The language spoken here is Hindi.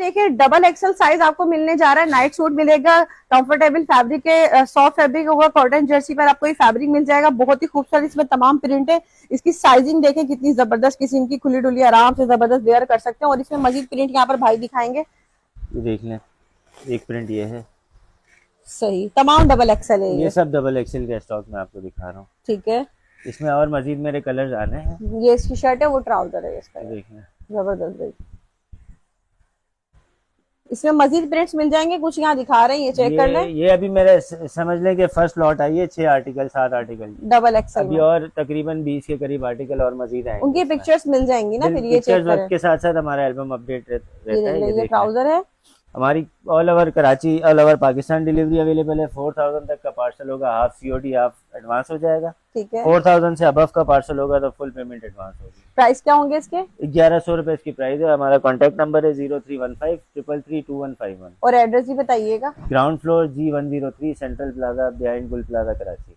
देखिए डबल एक्सल साइज आपको मिलने जा रहा है। नाइट सूट मिलेगा, कंफर्टेबल फैब्रिक के, सॉफ्ट फैब्रिक होगा, कॉटन जर्सी पर आपको ये फैब्रिक मिल जाएगा। बहुत ही खूबसूरत इसमें तमाम प्रिंट है। इसकी साइजिंग देखें कितनी जबरदस्त, किसी की खुली डुली आराम से जबरदस्त वेयर कर सकते हैं। और इसमें मजीद प्रिंट यहाँ पर भाई दिखाएंगे, ये देख लें, एक प्रिंट ये है, सही तमाम डबल एक्सल है ये सब डबल एक्सेल का स्टॉक मैं आपको दिखा रहा हूँ। ठीक है। इसमें और मजीद मेरे कलर्स आने हैं। ये इसकी शर्ट है, वो ट्राउजर है इसका, देख लें, जबरदस्त भाई। इसमें मजीद प्रिंट्स मिल जाएंगे, कुछ यहाँ दिखा रहे हैं, ये चेक कर लें। ये अभी मेरे समझ लें कि फर्स्ट लॉट आई है, 6 आर्टिकल 7 आर्टिकल डबल एक्सल अभी, और तकरीबन 20 के करीब आर्टिकल और मजीद आएंगे। उनकी पिक्चर्स मिल जाएंगी ना, फिर ये चेक वक्त के साथ साथ हमारा एल्बम अपडेट रहता है। ये ट्राउजर है। हमारी all over Karachi, all over Pakistan delivery available है। 4000 तक का पार्सल होगा, हाफ COD हाफ एडवांस हो जाएगा। ठीक है। 4000 से अबव का पार्सल होगा तो फुल पेमेंट एडवांस होगी। प्राइस क्या होंगे इसके? 1100 रुपए इसकी प्राइस है। हमारा कॉन्टैक्ट नंबर है 0315 333 2151। और एड्रेस भी बताइएगा। Ground floor G103 central plaza behind गुल प्लाजा कराची।